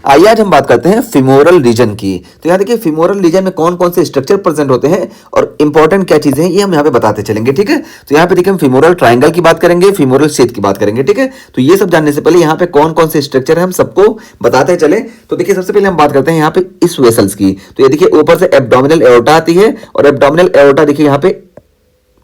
आइए आज हम बात करते हैं फिमोरल रीजन की। तो यहाँ देखिए फिमोरल रीजन में कौन कौन से स्ट्रक्चर प्रेजेंट होते हैं और इंपॉर्टेंट क्या चीजें हैं ये हम यहाँ पे बताते चलेंगे, ठीक है। तो यहाँ पे देखिए हम फिमोरल ट्रायंगल की बात करेंगे, फिमोरल शेथ की बात करेंगे, ठीक है। तो ये सब जानने से पहले यहाँ पे कौन कौन से स्ट्रक्चर है हम सबको बताते चले। तो देखिए सबसे पहले हम बात करते हैं यहाँ पे इस वेसल्स की। तो ये देखिए ऊपर से एब्डोमिनल एओर्टा आती है और एब्डोमिनल एओर्टा देखिए यहाँ पे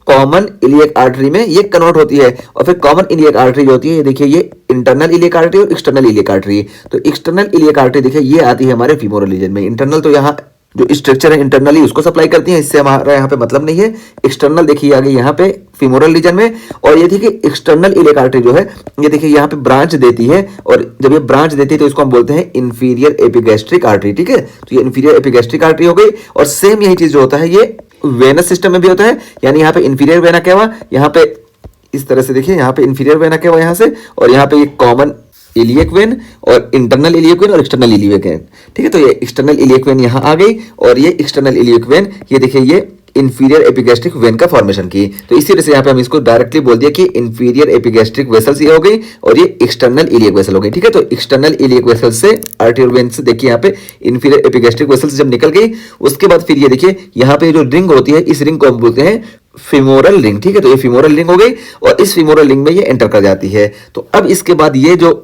कॉमन इलियक आर्टरी में ये कन्वर्ट होती है और फिर कॉमन इलियक आर्टरी जो होती है ये देखिए ये इंटरनल इलियक आर्टरी और एक्सटर्नल इलियक आर्टरी। तो एक्सटर्नल इलियक आर्टरी देखिए ये आती है हमारे फीमोरल रीजन में। इंटरनल तो यहाँ जो स्ट्रक्चर है इंटरनली उसको सप्लाई करती है, इससे हमारा यहाँ पे मतलब नहीं है। एक्सटर्नल देखिए आगे यहाँ पे फीमोरल रीजन में। और ये देखिए एक्सटर्नल इलियक आर्टरी जो है ये देखिए यहाँ पे ब्रांच देती है और जब ये ब्रांच देती है तो इसको हम बोलते हैं इंफीरियर एपिगैस्ट्रिक आर्टरी, ठीक है। तो ये इंफीरियर एपिगैस्ट्रिक आर्टरी हो गई। और सेम यही चीज जो होता है ये वेनस सिस्टम में भी होता है, यानी यहाँ पे इंफीरियर वेना क्या हुआ, यहाँ पे इस तरह से देखिए यहाँ पे इंफीरियर वेना क्या हुआ यहाँ से, और यहाँ पे ये कॉमन इलियक वेन और इंटरनल इलियक वेन और एक्सटर्नल इलियक वेन, ठीक है। तो ये एक्सटर्नल इलियक वेन यहाँ आ गई और ये एक्सटर्नल इलियक वेन ये देखिए ये इंफीरियर एपिगैस्ट्रिक वेन का फॉर्मेशन की। तो इसी वजह से यहाँ पे हम इसको डायरेक्टली बोल दिया कि इंफीरियर एपिगैस्ट्रिक वेसल्स ये हो गई और ये एक्सटर्नल इलियक वेसल हो गई, ठीक है। तो एक्सटर्नल इलियक वेसल से आर्टेरियल वेन से देखिए यहाँ पे इंफीरियर एपिगैस्ट्रिक वेसल से जब निकल गई उसके बाद फिर ये देखिए यहाँ पे जो रिंग होती है इस रिंग को हम बोलते हैं फिमोरल रिंग, ठीक है। तो ये फिमोरल रिंग हो गई और इस फिमोरल रिंग में ये एंटर कर जाती है। तो अब इसके बाद ये जो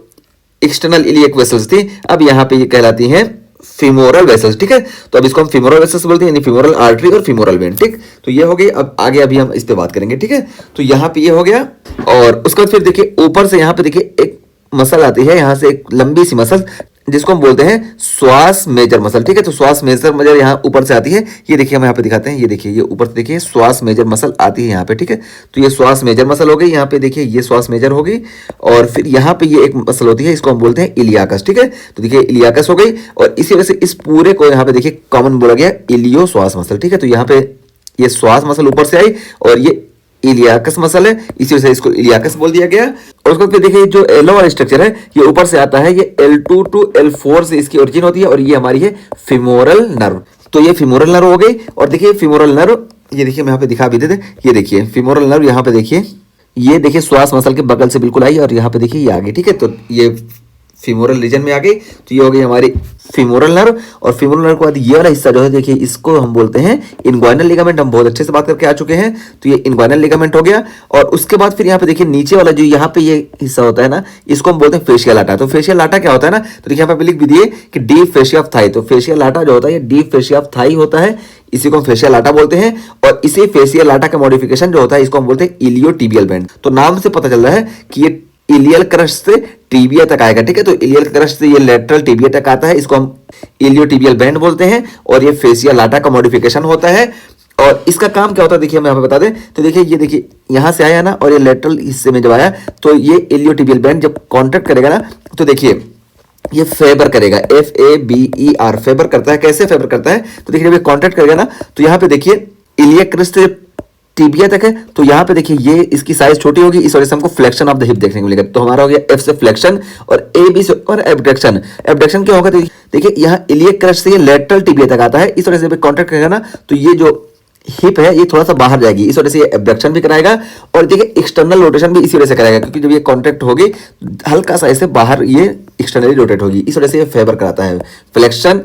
एक्सटर्नल इलियक वेसल्स थी अब यहाँ पे ये कहलाती हैं फिमोरल वेसल्स, ठीक है। तो अब इसको हम फिमोरल वेसल्स बोलते हैं, यानी फिमोरल आर्टरी और फिमोरल वेन, ठीक। तो ये हो गई। अब आगे अभी हम इस पे बात करेंगे, ठीक है। तो यहाँ पे ये हो गया और उसके बाद फिर देखिए ऊपर से यहाँ पे देखिए एक मसल आती है, यहाँ से एक लंबी सी मसल जिसको हम बोलते हैं श्वास मेजर मसल, ठीक है। तो श्वास मेजर मसल यहाँ ऊपर से आती है, ये देखिए हम यहाँ पे दिखाते हैं, ये देखिए ये ऊपर से देखिए श्वास मेजर मसल आती है यहाँ पे, ठीक है। तो ये श्वास मेजर मसल हो गई, यहाँ पे देखिए ये श्वास मेजर हो गई और फिर यहाँ पे ये एक मसल होती है इसको हम बोलते हैं इलियाकस, ठीक है। तो देखिए इलियाकस हो गई और इसी वजह से इस पूरे को यहाँ पे देखिए कॉमन बोला गया इलियो श्वास मसल, ठीक है। तो यहाँ पे ये श्वास मसल ऊपर से आई और ये इलियाकस मसल है, इसी वजह से इसको इलियाकस बोल दिया गया। और उसको फिर देखिए जो एलो वाला स्ट्रक्चर है ये ऊपर से आता है, ये L2 टू L4 से इसकी ओरिजिन होती है और ये हमारी है फिमोरल नर्व। तो ये फिमोरल नर्व हो गई और देखिए फिमोरल नर्व ये देखिए हम यहाँ पे दिखा भी देते, ये देखिए फिमोरल नर्व यहाँ पे देखिए ये देखिए श्वास मसल के बगल से बिल्कुल आई और यहाँ पे देखिए ये आ गई, ठीक है। तो ये फीमोरल रीजन में आ गई। तो ये हो गई हमारी फीमोरल नर्व। और फीमोरल नर्व के बाद ये वाला हिस्सा जो है देखिए इसको हम बोलते हैं इनग्वाइनल लिगामेंट। हम बहुत अच्छे से बात करके आ चुके हैं, तो ये इनग्वाइनल लिगामेंट हो गया। और उसके बाद फिर यहाँ पे देखिए नीचे वाला जो यहाँ पे ये हिस्सा होता है ना इसको हम बोलते हैं फेशियल लाटा। तो फेशियल लाटा क्या होता है ना, तो देखिए यहाँ पे लिख भी दिए कि डीप फेशिया ऑफ थाई। तो फेशियल लाटा जो होता है ये डीप फेशिया ऑफ थाई होता है, इसी को हम फेशियल लाटा बोलते हैं। और इसी फेशियल लाटा का मॉडिफिकेशन जो होता है इसको हम बोलते हैं इलियोटिबियल बैंड। तो नाम से पता चल रहा है कि ये इलियल क्रस्ट से टिबिया तक आएगा, ठीक है। तो इलियल क्रस्ट से ये लेटरल टिबिया तक आता है, इसको हम इलियोटिबियल बैंड बोलते हैं और ये फेशियल लाटा का मॉडिफिकेशन होता है। और इसका काम क्या होता है देखिए हम यहाँ पे बता दें। तो देखिए ये देखिए यहाँ से आया ना और ये लेटरल हिस्से में जब आया तो ये इलियोटिबियल बैंड जब कॉन्ट्रैक्ट करेगा ना तो देखिए ये फेबर करेगा, FABER फेबर करता है। कैसे फेबर करता है तो देखिए जब ये कॉन्ट्रैक्ट करेगा ना तो यहाँ पे देखिए इलियक क्रस्ट से टिबिया तक है, तो यहाँ पे देखिए ये इसकी साइज छोटी होगी, इस वजह से हमको फ्लेक्शन ऑफ द हिप देखने को मिलेगा। तो हमारा हो गया F से फ्लेक्शन और AB से और एब्डक्शन। एब्डक्शन क्या होगा तो देखिए यहाँ इलियक क्रस्ट से ये लेटरल टिबिया तक आता है, इस वजह से कॉन्ट्रैक्ट करेगा ना तो ये जो हिप है ये थोड़ा सा बाहर जाएगी, इस वजह से ये एब्डक्शन भी कराएगा। और देखिए एक्सटर्नल रोटेशन भी इसी वजह से कराएगा, क्योंकि जब ये कॉन्ट्रैक्ट होगी हल्का सा ऐसे बाहर ये एक्सटर्नली रोटेट होगी, इस वजह से ये फेवर कराता है, फ्लेक्शन,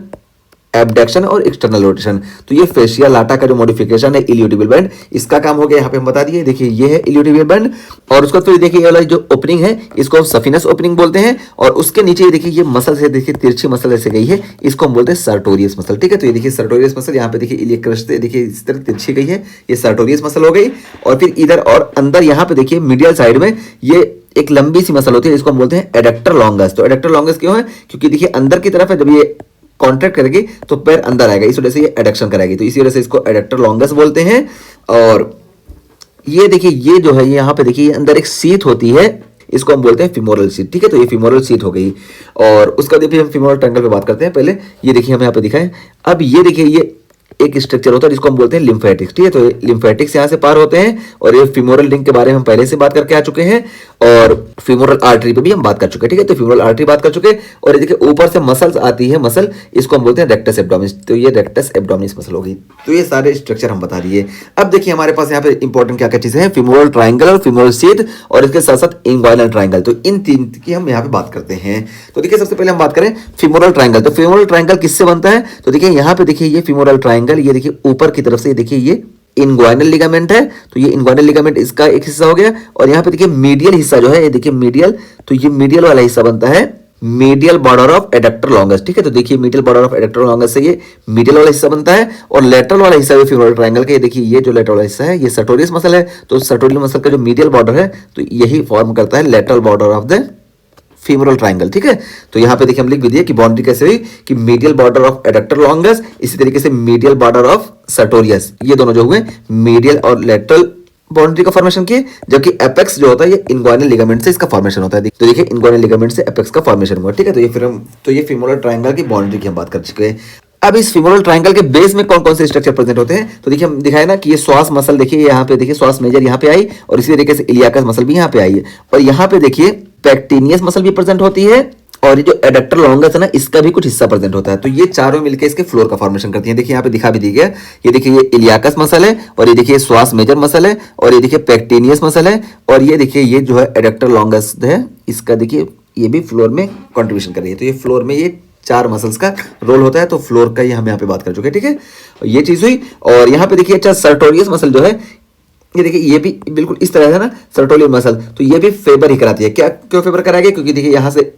एब्डक्शन और एक्सटर्नल रोटेशन। तो ये फेशियल लाटा का जो मॉडिफिकेशन है इलियोटिबियल बैंड, इसका काम हो गया। यहाँ पे हम बता दिए, देखिए ये है इलियोटिबियल बैंड। और उसको फिर देखिए ये वाला जो ओपनिंग है इसको हम सफिनस ओपनिंग बोलते हैं। और उसके नीचे देखिए ये मसल से देखिए तिरछी मसल ऐसे गई है, इसको हम बोलते हैं सर्टोरियस मसल, ठीक है। तो ये देखिए सर्टोरियस मसल यहाँ पे देखिए इलियक क्रस्ट से देखिए इस तरह तिरछी गई है, ये सर्टोरियस मसल हो गई। और फिर इधर और अंदर यहाँ पे देखिए मीडियल साइड में ये एक लंबी सी मसल होती है, इसको हम बोलते हैं एडक्टर लॉन्गस। तो एडक्टर लॉन्गस क्यों है, क्योंकि देखिए अंदर की तरफ है, जब ये कॉन्ट्रैक्ट करेगी तो पैर अंदर आएगा, इस वजह से ये एडक्शन कराएगी, तो इसी वजह से इसको एडक्टर लॉन्गस बोलते हैं। और ये देखिए ये जो है यहाँ पे देखिए अंदर एक सीट होती है, इसको हम बोलते हैं फिमोरल सीट, ठीक है। तो ये फिमोरल सीट हो गई। और उसका देखिए हम फिमोरल ट्रायंगल पे बात करते हैं। पहले ये देखिए हम यहाँ पे दिखाएं, अब ये देखिए ये एक स्ट्रक्चर होता है जिसको हम बोलते हैं लिम्फेटिक्स, ठीक है। तो लिम्फेटिक्स यहाँ से पार होते हैं और ये फिमोरल रिंग के बारे में हम पहले से बात करके आ चुके हैं। और फीमोरल आर्टरी पे भी हम बात कर चुके हैं, ठीक है। तो फीमोरल आर्टरी बात कर चुके हैं। और ये देखिए ऊपर से मसल्स आती है, मसल, इसको हम बोलते हैं रेक्टस एब्डोमिनिस। तो ये रेक्टस एब्डोमिनिस मसल होगी। तो ये सारे स्ट्रक्चर हम बता दिए। अब देखिए हमारे पास यहाँ पे इंपॉर्टेंट क्या क्या चीजें हैं, फीमोरल ट्राइंगल और फीमोरल शीथ, और इसके साथ साथ इंग्वाइनल ट्राइंगल। तो इन तीन की हम यहाँ पे बात करते हैं। तो देखिए सबसे पहले हम बात करें फीमोरल ट्राइंगल। तो फीमोरल ट्राइंगल किससे बनता है? तो देखिए यहाँ पे देखिए ये फीमोरल ट्राइंगल, ये देखिए ऊपर की तरफ से देखिए ये इनग्वाइनल लिगामेंट है। तो ये इनग्वाइनल लिगामेंट इसका एक हिस्सा हो गया। और यहाँ पे देखिए मीडियल हिस्सा जो है, ये देखिए मीडियल, तो ये मीडियल वाला हिस्सा बनता है medial border of adductor longus, ठीक है। तो देखिए medial border of adductor longus से ये मीडियल वाला हिस्सा बनता है। और लेटरल वाला हिस्सा भी फीमोरल ट्रायंगल का, ये देखिए ये जो लेटरल वाला हिस्सा है ये सर्टोरियस मसल है। तो सर्टोरियल मसल का जो मीडियल बॉर्डर है तो यही फॉर्म करता है lateral border of the femoral triangle, ठीक है। तो यहाँ पे देखिए हम लिख भी दिए कि बाउंड्री कैसे हुई कि medial border of adductor longus, इसी तरीके से मीडियल बॉर्डर ऑफ सर्टोरियस, ये दोनों जो हुए मीडियल और लेटरल बाउंड्री का फॉर्मेशन किए। जबकि एपेक्स जो होता है ये इनग्वाइनल लिगामेंट से इसका फॉर्मेशन होता है। तो देखिए इनग्वाइनल लिगामेंट से एपेक्स का फॉर्मेशन हुआ, ठीक है। तो ये फीमोरल ट्रायंगल की बाउंड्री की हम बात कर चुके हैं। अब इस फीमोरल ट्रायंगल के बेस में कौन कौन से स्ट्रक्चर प्रेजेंट होते हैं? तो देखिए हम दिखाए ना कि ये श्वास मसल, देखिए यहाँ पे देखिए श्वास मेजर यहाँ पे आई, और इसी तरीके से इलियाकस मसल भी यहाँ पे आई है। और यहाँ पे देखिए पेक्टिनियस मसल भी प्रेजेंट होती है, और ये जो एडक्टर लॉन्गस है ना इसका भी कुछ हिस्सा प्रेजेंट होता है। तो ये चारों मिलकर इसके फ्लोर का फॉर्मेशन करती हैं। देखिए यहाँ पे दिखा भी दी गया, ये देखिए ये इलियाकस मसल है, और ये देखिए श्वास मेजर मसल है, और ये देखिए पेक्टिनियस मसल है, और ये देखिए ये जो है एडक्टर लॉन्गस है, इसका देखिए ये भी फ्लोर में कंट्रीब्यूशन कर रही है। तो ये फ्लोर में ये चार मसल्स का रोल होता है। तो फ्लोर का ये हम यहाँ पे बात कर चुके हैं, ठीक है। ये चीज हुई। और यहाँ पे देखिए अच्छा सर्टोरियस मसल जो है, ये देखिए ये भी बिल्कुल इस तरह है ना सर्टोरियस मसल, तो ये भी फेवर ही कराती है। क्या क्यों फेवर कराएगी? क्योंकि देखिए यहाँ से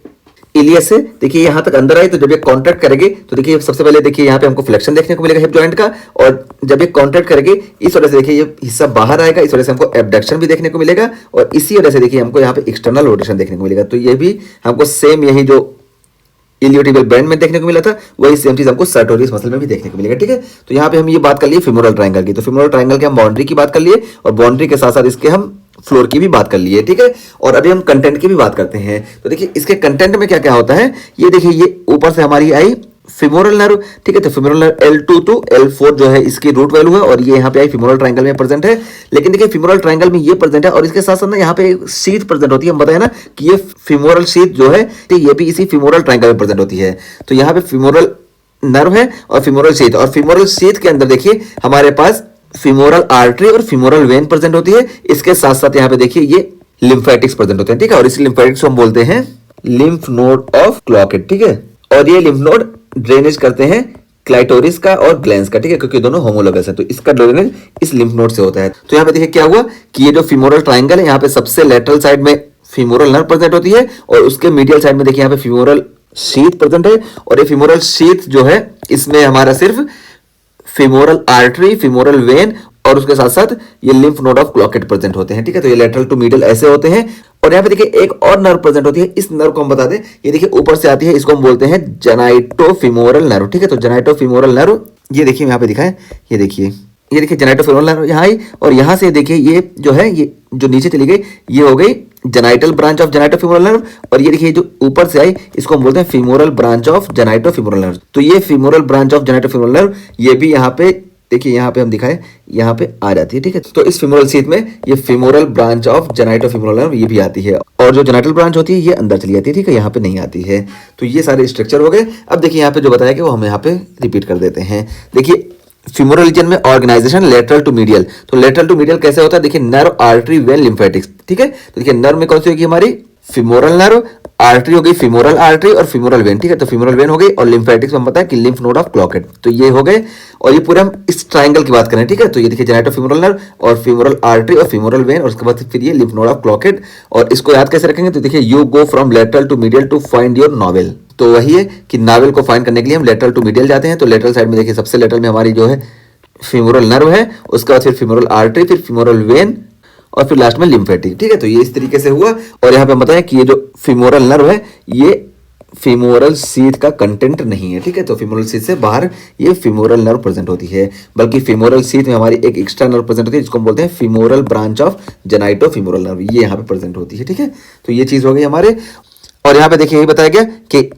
इलियस से देखिए यहाँ तक अंदर आई, तो जब ये कॉन्ट्रैक्ट करेगी तो देखिए सबसे पहले देखिए यहाँ पे हमको फ्लेक्शन देखने को मिलेगा हिप जॉइंट का, और जब ये कॉन्ट्रैक्ट करेगी इस वजह से देखिए ये हिस्सा बाहर आएगा, इस वजह से हमको एबडक्शन भी देखने को मिलेगा, और इसी वजह से देखिए हमको यहाँ पे एक्सटर्नल रोटेशन देखने को मिलेगा। तो ये भी हमको सेम यही जो इलियोटिबियल बैंड में देखने को मिला था वही सेम चीज हमको सर्टोरियस मसल में भी देखने को मिलेगा, ठीक है। तो यहाँ पे हम ये बात कर लिए फीमोरल ट्रायंगल की। तो फीमोरल ट्रायंगल के हम बाउंड्री की बात कर लिए, और बाउंड्री के साथ साथ इसके हम फ्लोर की भी बात कर लिए, ठीक है। और अभी हम कंटेंट की भी बात करते हैं। तो देखिए इसके कंटेंट में क्या क्या होता है, ये देखिए ये ऊपर से हमारी आई फीमोरल नर्व, ठीक है। तो femoral nerve L2 to L4 जो है इसकी रूट वैल्यू है, और ये यहाँ पे आई फीमोरल ट्रायंगल में प्रेजेंट है। लेकिन देखिए फीमोरल ट्रायंगल में ये प्रेजेंट है, और इसके साथ साथ ना यहाँ पे शीथ प्रेजेंट होती है। हम बताए ना कि ये फीमोरल शीथ जो है तो ये भी इसी फीमोरल ट्रायंगल में प्रेजेंट होती है। तो यहाँ पे फीमोरल नर्व है और फीमोरल शीथ, और फीमोरल शीथ के अंदर देखिए हमारे पास फीमोरल आर्टरी और फीमोरल वेन प्रेजेंट होती है। इसके साथ साथ यहाँ पे देखिए ये लिम्फेटिक्स प्रेजेंट होते हैं, ठीक है। और इस लिम्फेटिक्स को हम बोलते हैं लिम्फ नोड ऑफ क्लॉकेट, ठीक है। और ये लिम्फ नोड ड्रेनेज करते हैं क्लाइटोरिस का और ग्लैंस का, ठीक है, क्योंकि दोनों होमोलोगस है। तो इसका ड्रेनेज इस लिम्फ नोड से होता है। तो यहाँ पे देखिए क्या हुआ कि ये जो फीमोरल ट्रायंगल है यहाँ पे सबसे लेटरल साइड में फीमोरल नर्व प्रेजेंट होती है, और उसके मीडियल साइड में देखिए यहाँ पे फीमोरल शीथ प्रेजेंट है। और ये फीमोरल शीथ जो है इसमें हमारा सिर्फ फीमोरल आर्टरी, फीमोरल वेन और उसके साथ साथ ये लिम्फ नोड ऑफ क्लॉकेट प्रेजेंट होते हैं, ठीक है। तो ये लेटरल टू मिडल ऐसे होते हैं। और यहाँ पे देखिए एक और नर्व प्रेजेंट होती है, इस नर्व को हम बता दें, ये देखिए ऊपर से आती है, इसको हम बोलते हैं जेनाइटोफीमोरल नर्व, ठीक है। तो जेनाइटोफीमोरल नर्व ये देखिए यहाँ पे दिखा है, ये देखिए जेनाइटोफीमोरल नर्व यहाँ आई, और यहाँ से देखिए ये जो है ये जो नीचे चली गई ये हो गई जेनाइटल ब्रांच ऑफ जेनाइटोफीमोरल नर्व। और ये देखिए जो ऊपर से आई इसको हम बोलते हैं फीमोरल ब्रांच ऑफ जेनाइटोफीमोरल नर्व। तो ये फीमोरल ब्रांच ऑफ जेनाइटोफीमोरल नर्व ये भी यहाँ पे देखिए यहाँ पे हम दिखाए यहाँ पे आ जाती है, ठीक है। तो इस फीमोरल शीथ में ये फीमोरल ब्रांच ऑफ जेनाइटोफीमोरल नर्व ये भी आती है, और जो जेनाइटल ब्रांच होती है ये अंदर चली जाती है, ठीक है, यहाँ पे नहीं आती है। तो ये सारे स्ट्रक्चर हो गए। अब देखिए यहाँ पे जो बताया कि वो हम यहाँ पे रिपीट कर देते हैं। देखिए फीमोरल रीजन में ऑर्गेनाइजेशन लेटरल टू मीडियल। तो लेटरल टू मीडियल कैसे होता है? देखिए नर्व, आर्टरी, वेन, लिम्फेटिक्स, ठीक है। तो देखिए नर्व में कौन सी होगी हमारी फीमोरल नर्व, आर्टरी हो गई फीमोरल आर्टरी और फीमोरल वेन, ठीक है। तो फीमोरल वेन हो गई, और लिम्फेटिक्स में हम पता है कि लिम्फ नोड ऑफ क्लॉकेट। तो ये हो गए, और ये पूरे हम इस ट्रायंगल की बात करें, ठीक है। तो ये देखिए जेनाइटोफीमोरल नर्व और फीमोरल आर्टरी और फीमोरल वेन, और उसके बाद फिर ये लिम्फ नोड ऑफ क्लॉकेट। और इसको याद कैसे रखेंगे? तो देखिए you go from lateral to medial to find your novel. तो वही है कि नावल को फाइंड करने के लिए हम लेटरल टू मीडियल जाते हैं। तो लेटरल साइड में देखिए सबसे लेटरल में हमारी जो है फीमोरल नर्व है, उसके बाद फिर फीमोरल आर्टरी, फिर फीमोरल वेन, और फिर लास्ट में लिम्फेटिक, ठीक है। तो ये इस तरीके से हुआ। और यहाँ पे हम बताएं कि ये जो फीमोरल नर्व है ये फीमोरल शीथ का कंटेंट नहीं है, ठीक है। तो फीमोरल शीथ से बाहर ये फीमोरल नर्व प्रेजेंट होती है, बल्कि फीमोरल शीथ में हमारी एक एक्स्ट्रा नर्व प्रेजेंट होती है जिसको हम बोलते हैं फीमोरल ब्रांच ऑफ जेनाइटोफीमोरल नर्व, ये यहाँ पे प्रेजेंट होती है, ठीक है। तो ये चीज हो गई हमारे। और यहाँ पे देखिए यही बताया गया कि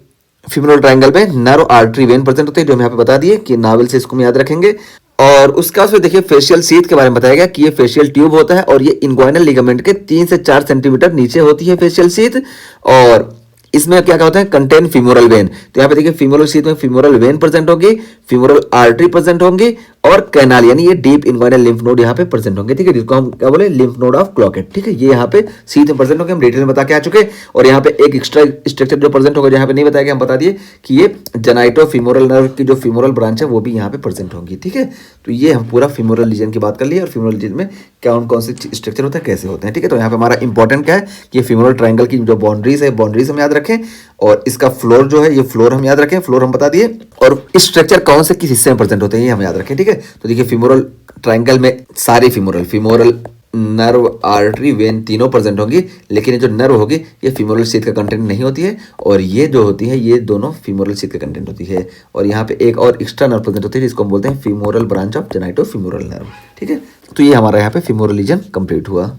फीमोरल ट्रायंगल में नर्व, आर्टरी, वेन प्रेजेंट होते हैं, जो हम यहाँ पे बता दिए कि नावल से इसको हम याद रखेंगे। और उसका उसमें देखिए फेशियल शीथ के बारे में बताया गया कि ये फेशियल ट्यूब होता है और ये इंग्वाइनल लिगामेंट के 3 से 4 सेंटीमीटर नीचे होती है फेशियल शीथ। और इसमें क्या क्या होता है, कंटेन फीमोरल वेन। तो यहाँ पे देखिए फीमोरल शीथ में फीमोरल वेन प्रेजेंट होगी, फीमोरल आर्टरी प्रेजेंट होंगी और कैनाल यानी ये डीप इन्वाइनल लिम्फ नोड यहाँ पे प्रेजेंट होंगे, ठीक है, जिसको हम क्या बोले, लिम्फ नोड ऑफ क्लॉकेट, ठीक है, ये यहाँ पे शीथ में प्रेजेंट होंगे, हम डिटेल में बता के आ चुके। और यहाँ पे एक एक्स्ट्रा स्ट्रक्चर जो प्रेजेंट होगा, यहाँ पे नहीं बताया गया, हम बता दिए कि ये जेनाइटो फीमोरल नर्व की जो फीमोरल ब्रांच है वो भी यहाँ पे प्रेजेंट होंगी, ठीक है। तो ये हम पूरा फीमोरल रीजन की बात कर लिए और फीमोरल रीजन में कौन कौन से स्ट्रक्चर होता है, कैसे होते हैं, ठीक है। तो यहाँ पे हमारा इंपॉर्टेंट क्या है कि फीमोरल ट्राइंगल की जो बाउंड्रीज है, बाउंड्रीज हम याद रखें, और इसका फ्लोर जो है, ये फ्लोर हम याद रखें, फ्लोर हम बता दिए, और स्ट्रक्चर कौन से किस हिस्से में प्रेजेंट होते हैं ये हम याद रखें, ठीक है। तो देखिए फीमोरल ट्राइंगल में सारे फीमोरल नर्व आर्टरी वेन तीनों प्रेजेंट होंगी, लेकिन ये जो नर्व होगी ये फीमोरल शीथ का कंटेंट नहीं होती है, और ये जो होती है ये दोनों फीमोरल शीथ का कंटेंट होती है। और यहाँ पे एक और एक्स्ट्रा नर्व प्रेजेंट होती है जिसको हम बोलते हैं femoral branch of genito femoral nerve, ठीक है। तो ये हमारा यहाँ पे फीमोरल रीजन कंप्लीट हुआ।